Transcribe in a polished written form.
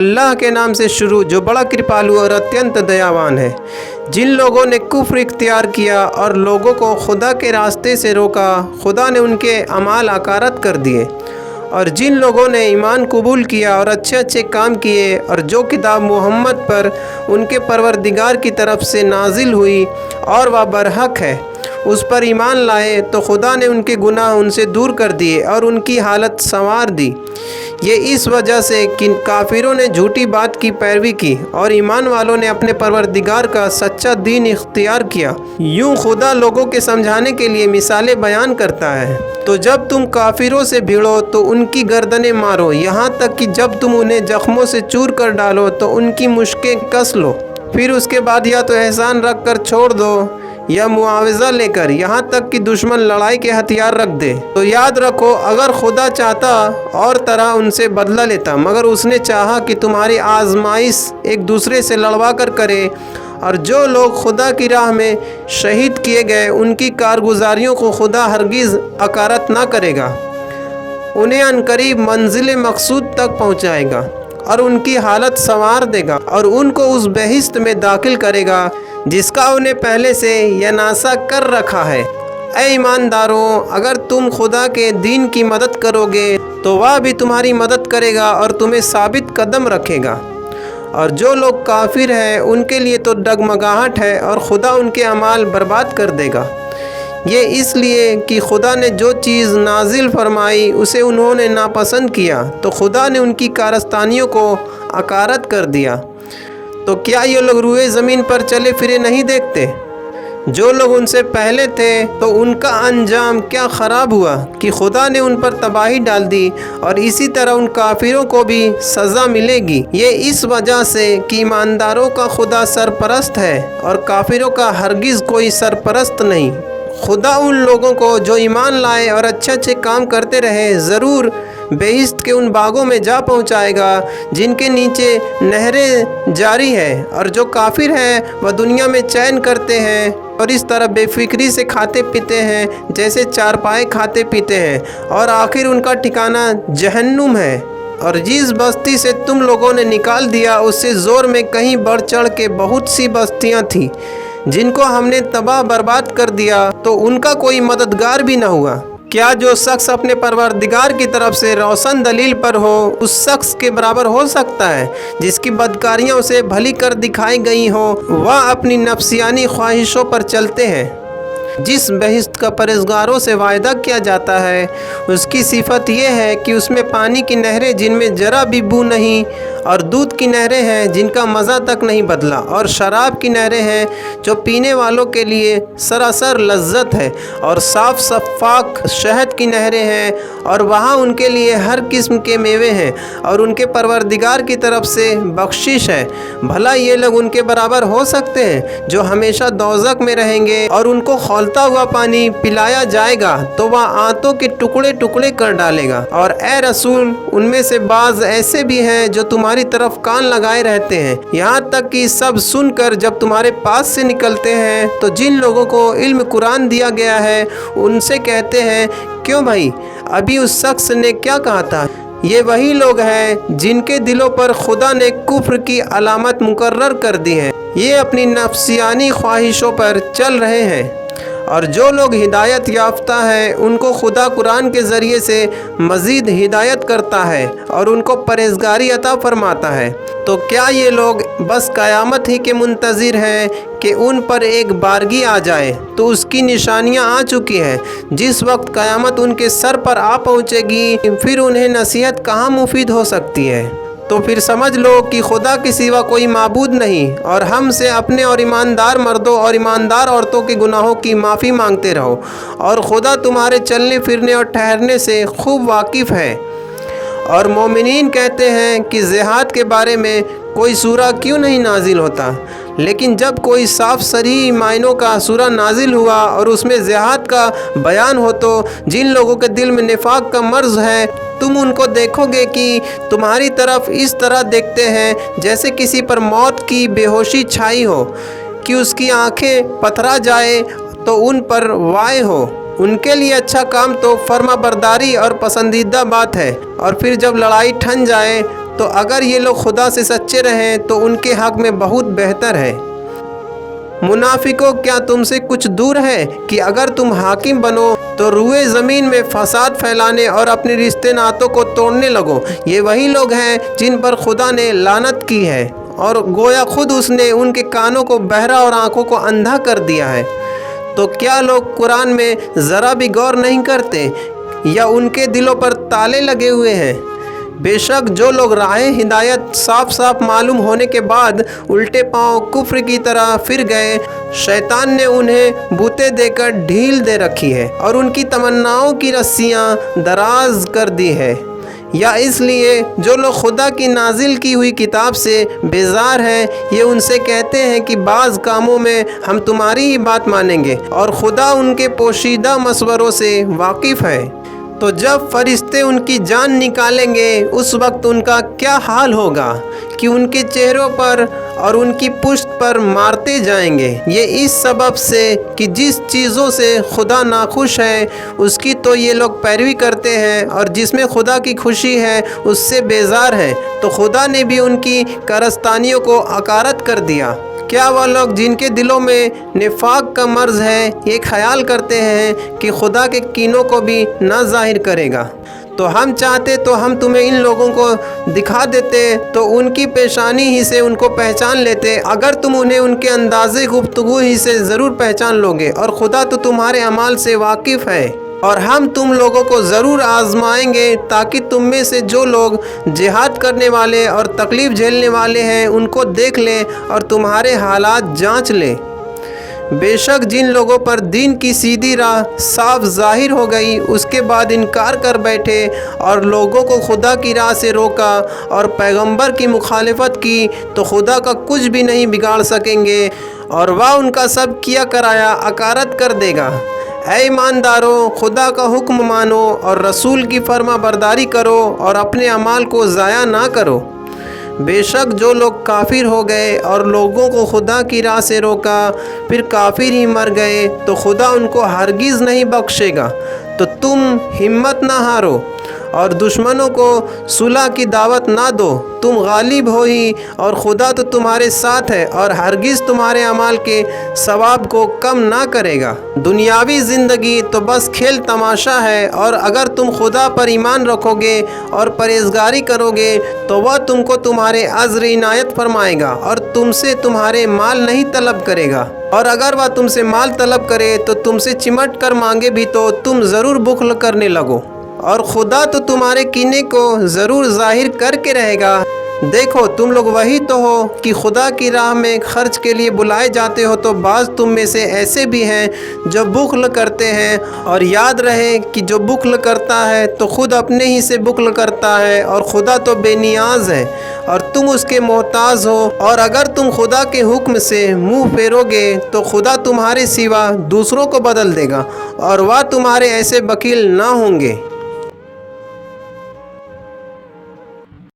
अल्लाह के नाम से शुरू जो बड़ा कृपालु और अत्यंत दयावान है। जिन लोगों ने कुफ्र इख्तियार किया और लोगों को खुदा के रास्ते से रोका, खुदा ने उनके अमाल अकारत कर दिए। और जिन लोगों ने ईमान कबूल किया और अच्छे अच्छे काम किए और जो किताब मोहम्मद पर उनके परवरदिगार की तरफ से नाजिल हुई और वह बरहक है, उस पर ईमान लाए, तो खुदा ने उनके गुनाह उनसे दूर कर दिए और उनकी हालत संवार दी। ये इस वजह से कि काफिरों ने झूठी बात की पैरवी की और ईमान वालों ने अपने परवरदिगार का सच्चा दीन इख्तियार किया। यूं खुदा लोगों के समझाने के लिए मिसालें बयान करता है। तो जब तुम काफिरों से भिड़ो तो उनकी गर्दनें मारो, यहाँ तक कि जब तुम उन्हें जख्मों से चूर कर डालो तो उनकी मुश्कें कस लो। फिर उसके बाद या तो एहसान रख कर छोड़ दो या मुआवजा लेकर, यहाँ तक कि दुश्मन लड़ाई के हथियार रख दे। तो याद रखो, अगर खुदा चाहता और तरह उनसे बदला लेता, मगर उसने चाहा कि तुम्हारी आजमाइश एक दूसरे से लड़वा कर करे। और जो लोग खुदा की राह में शहीद किए गए, उनकी कारगुजारियों को खुदा हरगिज़ अकारत ना करेगा। उन्हें अनकरीब मंजिल मकसूद तक पहुँचाएगा और उनकी हालत संवार देगा और उनको उस बहिश्त में दाखिल करेगा जिसका उन्हें पहले से यनासा कर रखा है। ऐ ईमानदारों, अगर तुम खुदा के दीन की मदद करोगे तो वह भी तुम्हारी मदद करेगा और तुम्हें साबित कदम रखेगा। और जो लोग काफिर हैं उनके लिए तो डगमगाहट है और खुदा उनके अमाल बर्बाद कर देगा। ये इसलिए कि खुदा ने जो चीज़ नाजिल फरमाई उसे उन्होंने नापसंद किया, तो खुदा ने उनकी कारस्तानियों को अकारत कर दिया। तो क्या ये लोग रूए ज़मीन पर चले फिरे नहीं देखते? जो लोग उनसे पहले थे तो उनका अंजाम क्या ख़राब हुआ कि खुदा ने उन पर तबाही डाल दी, और इसी तरह उन काफिरों को भी सज़ा मिलेगी। ये इस वजह से कि ईमानदारों का खुदा सरपरस्त है और काफिरों का हरगिज़ कोई सरपरस्त नहीं। खुदा उन लोगों को जो ईमान लाए और अच्छे अच्छे काम करते रहे ज़रूर बेहिश्त के उन बागों में जा पहुंचाएगा जिनके नीचे नहरें जारी है। और जो काफिर हैं वह दुनिया में चैन करते हैं और इस तरह बेफिक्री से खाते पीते हैं जैसे चारपाए खाते पीते हैं, और आखिर उनका ठिकाना जहन्नुम है। और जिस बस्ती से तुम लोगों ने निकाल दिया उससे ज़ोर में कहीं बढ़ चढ़ के बहुत सी बस्तियां थीं जिनको हमने तबाह बर्बाद कर दिया, तो उनका कोई मददगार भी न हुआ। क्या जो शख्स अपने परवरदिगार की तरफ से रोशन दलील पर हो उस शख्स के बराबर हो सकता है जिसकी बदकारियां उसे भली कर दिखाई गई हो? वह अपनी नफ्सियानी ख्वाहिशों पर चलते हैं। जिस बहिश्त का परहेज़गारों से वायदा किया जाता है उसकी सिफत यह है कि उसमें पानी की नहरें जिनमें ज़रा भी बू नहीं, और दूध की नहरें हैं जिनका मज़ा तक नहीं बदला, और शराब की नहरें हैं जो पीने वालों के लिए सरासर लज्जत है, और साफ़ शफ़ाक शहद की नहरें हैं, और वहाँ उनके लिए हर किस्म के मेवे हैं, और उनके परवरदिगार की तरफ से बख्शिश है। भला ये लोग उनके बराबर हो सकते हैं जो हमेशा दोज़ख में रहेंगे और उनको खौलता हुआ पानी पिलाया जाएगा तो वह आंतों के टुकड़े टुकड़े कर डालेगा। और ए रसूल, उनमें से बाज़ ऐसे भी हैं जो तुम्हारी तरफ कान लगाए रहते हैं, यहाँ तक कि सब सुनकर जब तुम्हारे पास से निकलते हैं तो जिन लोगों को इल्म कुरान दिया गया है उनसे कहते हैं, क्यों भाई, अभी उस शख्स ने क्या कहा था? ये वही लोग हैं जिनके दिलों पर खुदा ने कुफ्र की अलामत मुकर्रर कर दी है। ये अपनी नफ्सियानी ख्वाहिशों पर चल रहे हैं। और जो लोग हिदायत याफ्ता हैं उनको खुदा कुरान के ज़रिए से मज़ीद हिदायत करता है और उनको परहेज़गारी अता फरमाता है। तो क्या ये लोग बस क़यामत ही के मुंतज़िर हैं कि उन पर एक बारगी आ जाए? तो उसकी निशानियां आ चुकी हैं। जिस वक्त क़यामत उनके सर पर आ पहुँचेगी फिर उन्हें नसीहत कहाँ मुफीद हो सकती है। तो फिर समझ लो कि खुदा के सिवा कोई माबूद नहीं, और हमसे अपने और ईमानदार मर्दों और ईमानदार औरतों के गुनाहों की माफ़ी मांगते रहो। और खुदा तुम्हारे चलने फिरने और ठहरने से खूब वाकिफ़ है। और मोमिनीन कहते हैं कि जिहाद के बारे में कोई सूरा क्यों नहीं नाजिल होता, लेकिन जब कोई साफ सरी मायनों का सूरा नाजिल हुआ और उसमें जिहाद का बयान हो तो जिन लोगों के दिल में निफाक का मर्ज है तुम उनको देखोगे कि तुम्हारी तरफ इस तरह देखते हैं जैसे किसी पर मौत की बेहोशी छाई हो कि उसकी आंखें पथरा जाए तो उन पर वाय हो। उनके लिए अच्छा काम तो फर्मा बरदारी और पसंदीदा बात है, और फिर जब लड़ाई ठन जाए تو اگر یہ لوگ خدا سے سچے رہیں تو ان کے حق میں بہت بہتر ہے۔ منافقوں، کیا تم سے کچھ دور ہے کہ اگر تم حاکم بنو تو روئے زمین میں فساد پھیلانے اور اپنے رشتے ناتوں کو توڑنے لگو؟ یہ وہی لوگ ہیں جن پر خدا نے لعنت کی ہے، اور گویا خود اس نے ان کے کانوں کو بہرا اور آنکھوں کو اندھا کر دیا ہے۔ تو کیا لوگ قرآن میں ذرا بھی غور نہیں کرتے، یا ان کے دلوں پر تالے لگے ہوئے ہیں؟ بے شک جو لوگ راہ ہدایت صاف صاف معلوم ہونے کے بعد الٹے پاؤں کفر کی طرح پھر گئے، شیطان نے انہیں بوتے دے کر ڈھیل دے رکھی ہے اور ان کی تمناؤں کی رسیاں دراز کر دی ہے۔ یا اس لیے جو لوگ خدا کی نازل کی ہوئی کتاب سے بیزار ہیں، یہ ان سے کہتے ہیں کہ بعض کاموں میں ہم تمہاری ہی بات مانیں گے، اور خدا ان کے پوشیدہ مشوروں سے واقف ہے۔ تو جب فرشتے ان کی جان نکالیں گے اس وقت ان کا کیا حال ہوگا کہ ان کے چہروں پر اور ان کی پشت پر مارتے جائیں گے۔ یہ اس سبب سے کہ جس چیزوں سے خدا ناخوش ہے اس کی تو یہ لوگ پیروی کرتے ہیں، اور جس میں خدا کی خوشی ہے اس سے بیزار ہیں، تو خدا نے بھی ان کی کارستانیوں کو اکارت کر دیا۔ کیا وہ لوگ جن کے دلوں میں نفاق کا مرض ہے یہ خیال کرتے ہیں کہ خدا کے کینوں کو بھی نہ ظاہر کرے گا؟ تو ہم چاہتے تو ہم تمہیں ان لوگوں کو دکھا دیتے تو ان کی پیشانی ہی سے ان کو پہچان لیتے، اگر تم انہیں ان کے انداز گفتگو ہی سے ضرور پہچان لوگے، اور خدا تو تمہارے اعمال سے واقف ہے۔ اور ہم تم لوگوں کو ضرور آزمائیں گے تاکہ تم میں سے جو لوگ جہاد کرنے والے اور تکلیف جھیلنے والے ہیں ان کو دیکھ لیں اور تمہارے حالات جانچ لیں۔ بے شک جن لوگوں پر دین کی سیدھی راہ صاف ظاہر ہو گئی اس کے بعد انکار کر بیٹھے اور لوگوں کو خدا کی راہ سے روکا اور پیغمبر کی مخالفت کی، تو خدا کا کچھ بھی نہیں بگاڑ سکیں گے، اور وہ ان کا سب کیا کرایا اکارت کر دے گا۔ اے ایمانداروں، خدا کا حکم مانو اور رسول کی فرما برداری کرو اور اپنے اعمال کو ضائع نہ کرو۔ بے شک جو لوگ کافر ہو گئے اور لوگوں کو خدا کی راہ سے روکا پھر کافر ہی مر گئے تو خدا ان کو ہرگز نہیں بخشے گا۔ تو تم ہمت نہ ہارو اور دشمنوں کو صلح کی دعوت نہ دو، تم غالب ہو ہی، اور خدا تو تمہارے ساتھ ہے اور ہرگز تمہارے اعمال کے ثواب کو کم نہ کرے گا۔ دنیاوی زندگی تو بس کھیل تماشا ہے، اور اگر تم خدا پر ایمان رکھو گے اور پرہیزگاری کرو گے تو وہ تم کو تمہارے اجر عنایت فرمائے گا اور تم سے تمہارے مال نہیں طلب کرے گا، اور اگر وہ تم سے مال طلب کرے تو تم سے چمٹ کر مانگے بھی تو تم ضرور بخل کرنے لگو، اور خدا تو تمہارے کینے کو ضرور ظاہر کر کے رہے گا۔ دیکھو تم لوگ وہی تو ہو کہ خدا کی راہ میں خرچ کے لیے بلائے جاتے ہو، تو بعض تم میں سے ایسے بھی ہیں جو بخل کرتے ہیں، اور یاد رہے کہ جو بخل کرتا ہے تو خود اپنے ہی سے بخل کرتا ہے، اور خدا تو بے نیاز ہے اور تم اس کے محتاج ہو، اور اگر تم خدا کے حکم سے منہ پھیرو گے تو خدا تمہارے سوا دوسروں کو بدل دے گا، اور وہ تمہارے ایسے بخیل نہ ہوں گے۔